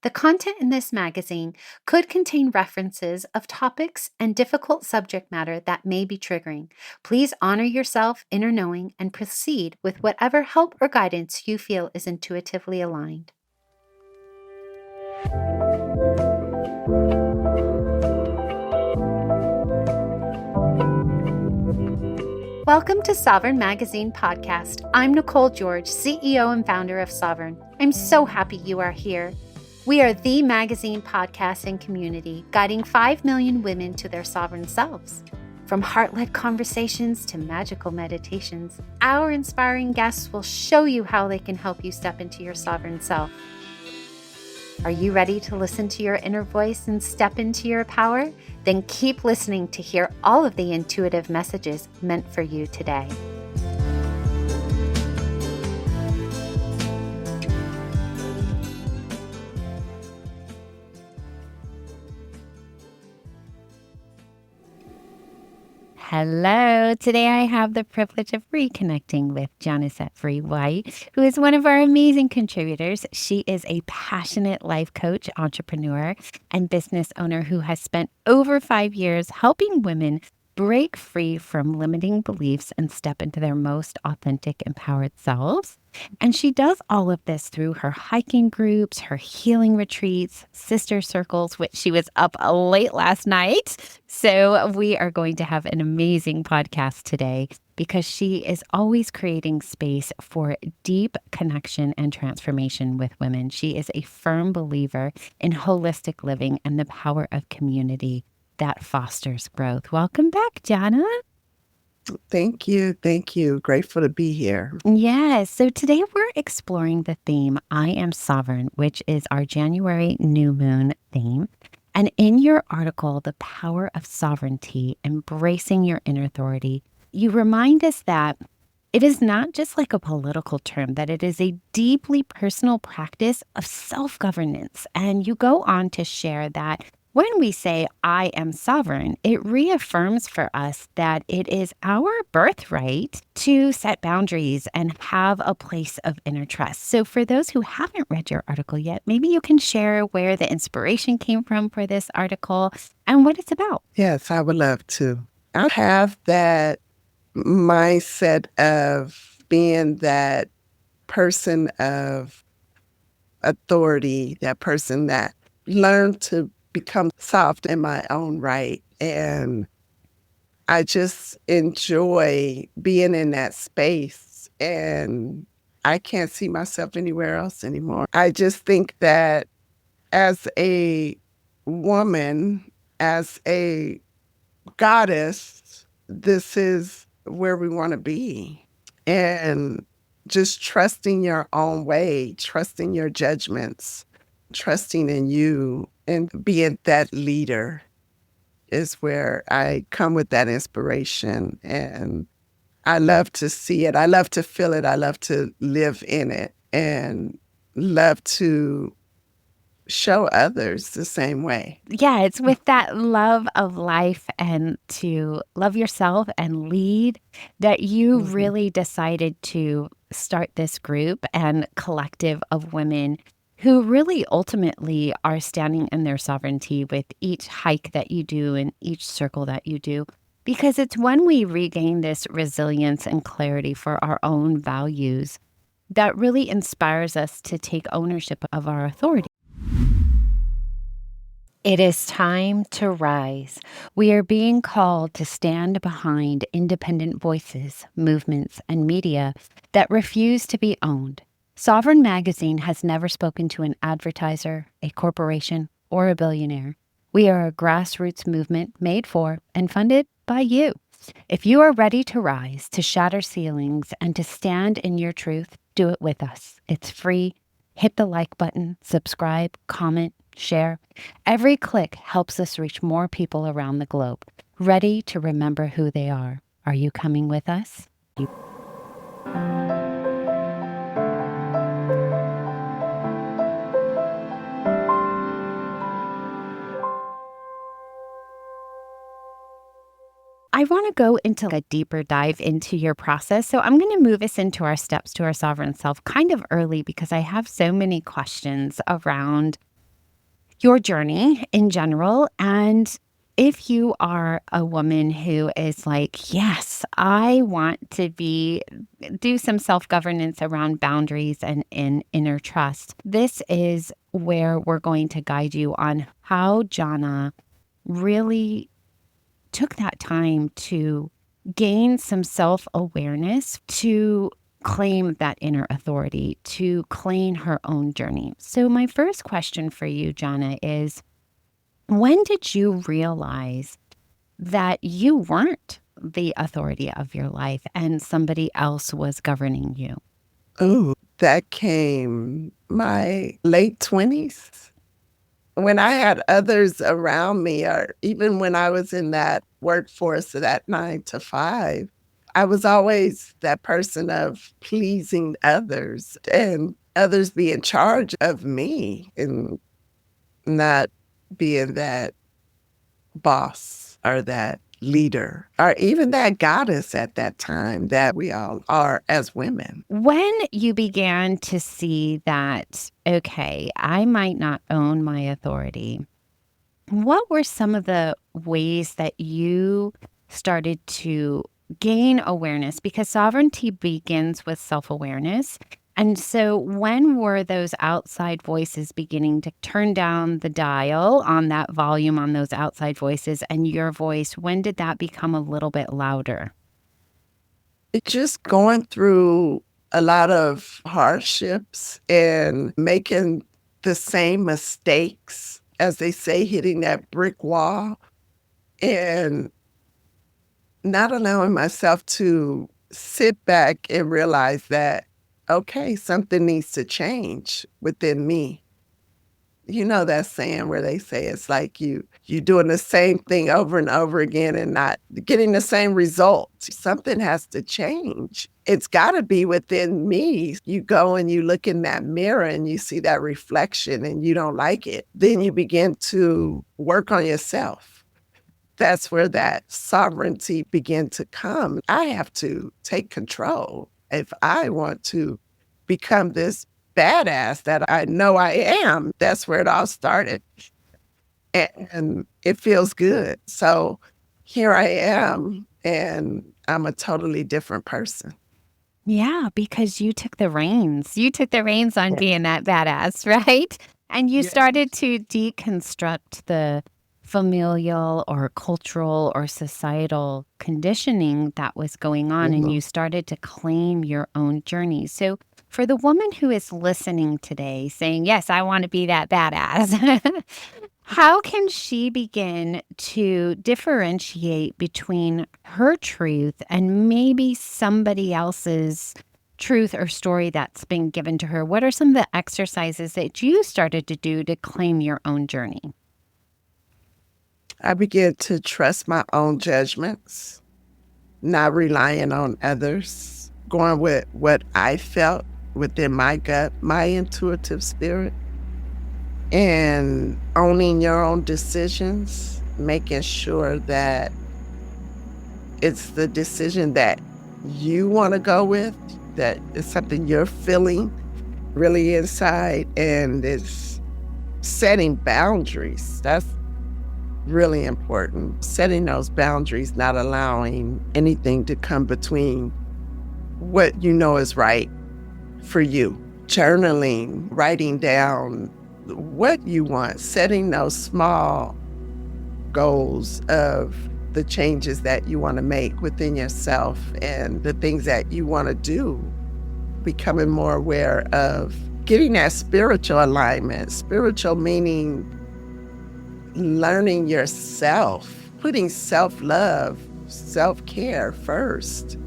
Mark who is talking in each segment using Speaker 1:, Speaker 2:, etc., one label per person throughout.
Speaker 1: The content in this magazine could contain references of topics and difficult subject matter that may be triggering. Please honor yourself, inner knowing, and proceed with whatever help or guidance you feel is intuitively aligned. Welcome to Sovereign Magazine Podcast. I'm Nicole George, CEO and founder of Sovereign. I'm so happy you are here. We are the magazine, podcast, and community guiding 5 million women to their sovereign selves. From heart-led conversations to magical meditations, our inspiring guests will show you how they can help you step into your sovereign self. Are you ready to listen to your inner voice and step into your power? Then keep listening to hear all of the intuitive messages meant for you today. Hello. Today I have the privilege of reconnecting with Johnna Setfree White, who is one of our amazing contributors. She is a passionate life coach, entrepreneur, and business owner who has spent over 5 years helping women break free from limiting beliefs and step into their most authentic, empowered selves. And she does all of this through her hiking groups, her healing retreats, sister circles, which she was up late last night. So we are going to have an amazing podcast today because she is always creating space for deep connection and transformation with women. She is a firm believer in holistic living and the power of community that fosters growth. Welcome back, Johnna.
Speaker 2: Thank you. Thank you. Grateful to be here.
Speaker 1: Yes. So today we're exploring the theme, I Am Sovereign, which is our January new moon theme. And in your article, The Power of Sovereignty, Embracing Your Inner Authority, you remind us that it is not just like a political term, that it is a deeply personal practice of self-governance. And you go on to share that when we say, I am sovereign, it reaffirms for us that it is our birthright to set boundaries and have a place of inner trust. So for those who haven't read your article yet, maybe you can share where the inspiration came from for this article and what it's about.
Speaker 2: Yes, I would love to. I have that mindset of being that person of authority, that person that learned to become soft in my own right. And I just enjoy being in that space, and I can't see myself anywhere else anymore. I just think that as a woman, as a goddess, this is where we want to be. And just trusting your own way, trusting your judgments, trusting in you, and being that leader is where I come with that inspiration. And I love to see it. I love to feel it. I love to live in it and love to show others the same way.
Speaker 1: Yeah, it's with that love of life and to love yourself and lead that you really decided to start this group and collective of women who really ultimately are standing in their sovereignty with each hike that you do and each circle that you do. Because it's when we regain this resilience and clarity for our own values that really inspires us to take ownership of our authority. It is time to rise. We are being called to stand behind independent voices, movements, and media that refuse to be owned. Sovereign Magazine has never spoken to an advertiser, a corporation, or a billionaire. We are a grassroots movement made for and funded by you. If you are ready to rise, to shatter ceilings, and to stand in your truth, do it with us. It's free. Hit the like button, subscribe, comment, share. Every click helps us reach more people around the globe, ready to remember who they are. Are you coming with us? I want to go into a deeper dive into your process. So I'm going to move us into our steps to our sovereign self kind of early because I have so many questions around your journey in general. And if you are a woman who is like, yes, I want to do some self-governance around boundaries and in inner trust, this is where we're going to guide you on how Johnna really took that time to gain some self-awareness, to claim that inner authority, to claim her own journey. So my first question for you, Johnna, is when did you realize that you weren't the authority of your life and somebody else was governing you?
Speaker 2: Ooh, that came my late 20s. When I had others around me, or even when I was in that workforce of that 9 to 5, I was always that person of pleasing others and others be in charge of me and not being that boss or that leader or even that goddess at that time that we all are as women.
Speaker 1: When you began to see that, okay, I might not own my authority, what were some of the ways that you started to gain awareness? Because sovereignty begins with self-awareness. And so when were those outside voices beginning to turn down the dial on that volume on those outside voices and your voice, when did that become a little bit louder?
Speaker 2: It's just going through a lot of hardships and making the same mistakes, as they say, hitting that brick wall and not allowing myself to sit back and realize that, okay, something needs to change within me. You know that saying where they say it's like you doing the same thing over and over again and not getting the same result. Something has to change. It's got to be within me. You go and you look in that mirror and you see that reflection and you don't like it. Then you begin to work on yourself. That's where that sovereignty began to come. I have to take control if I want to become this badass that I know I am. That's where it all started. And it feels good. So here I am, and I'm a totally different person.
Speaker 1: Yeah, because you took the reins. You took the reins on
Speaker 2: Yeah.
Speaker 1: being that badass, right? And you
Speaker 2: Yeah.
Speaker 1: started to deconstruct the familial or cultural or societal conditioning that was going on, and you
Speaker 2: Mhm.
Speaker 1: started to claim your own journey. So, for the woman who is listening today saying, yes, I want to be that badass, how can she begin to differentiate between her truth and maybe somebody else's truth or story that's been given to her? What are some of the exercises that you started to do to claim your own journey?
Speaker 2: I began to trust my own judgments, not relying on others, going with what I felt within my gut, my intuitive spirit, and owning your own decisions, making sure that it's the decision that you want to go with, that it's something you're feeling really inside, and it's setting boundaries. That's really important. Setting those boundaries, not allowing anything to come between what you know is right for you. Journaling, writing down what you want, setting those small goals of the changes that you want to make within yourself and the things that you want to do, becoming more aware of getting that spiritual alignment. Spiritual meaning learning yourself, putting self-love, self-care first,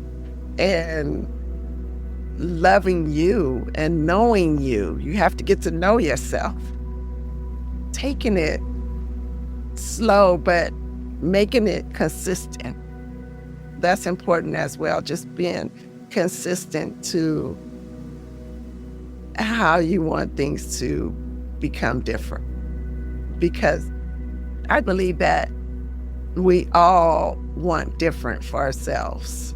Speaker 2: and loving you and knowing you. You have to get to know yourself. Taking it slow, but making it consistent. That's important as well, just being consistent to how you want things to become different. Because I believe that we all want different for ourselves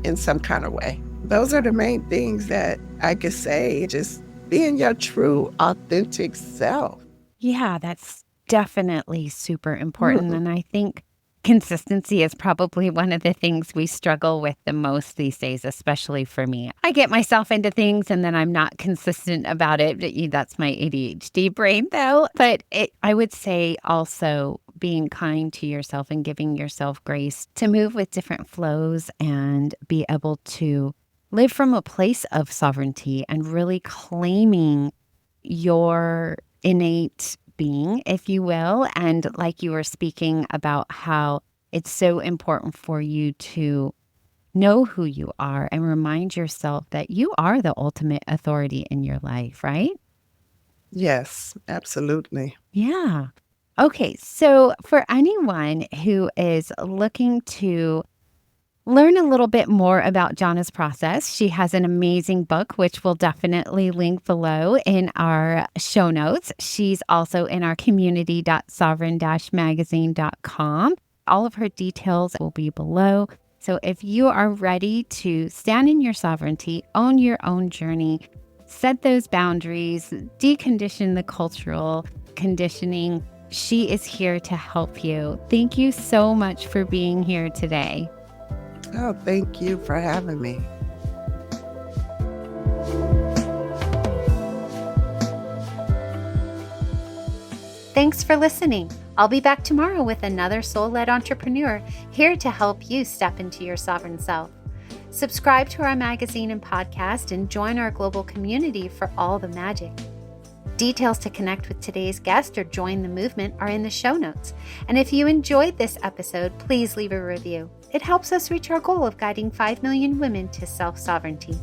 Speaker 2: in some kind of way. Those are the main things that I could say, just being your true, authentic self.
Speaker 1: Yeah, that's definitely super important.
Speaker 2: Mhm.
Speaker 1: And I think consistency is probably one of the things we struggle with the most these days, especially for me. I get myself into things and then I'm not consistent about it. That's my ADHD brain, though. But I would say also being kind to yourself and giving yourself grace to move with different flows and be able to live from a place of sovereignty and really claiming your innate being, if you will. And like you were speaking about how it's so important for you to know who you are and remind yourself that you are the ultimate authority in your life, right?
Speaker 2: Yes, absolutely.
Speaker 1: Yeah. Okay. So for anyone who is looking to learn a little bit more about Johnna's process, she has an amazing book, which we'll definitely link below in our show notes. She's also in our community.sovereign-magazine.com. All of her details will be below. So if you are ready to stand in your sovereignty, own your own journey, set those boundaries, decondition the cultural conditioning, she is here to help you. Thank you so much for being here today.
Speaker 2: Oh, thank you for having me.
Speaker 1: Thanks for listening. I'll be back tomorrow with another soul-led entrepreneur here to help you step into your sovereign self. Subscribe to our magazine and podcast and join our global community for all the magic. Details to connect with today's guest or join the movement are in the show notes. And if you enjoyed this episode, please leave a review. It helps us reach our goal of guiding 5 million women to self-sovereignty.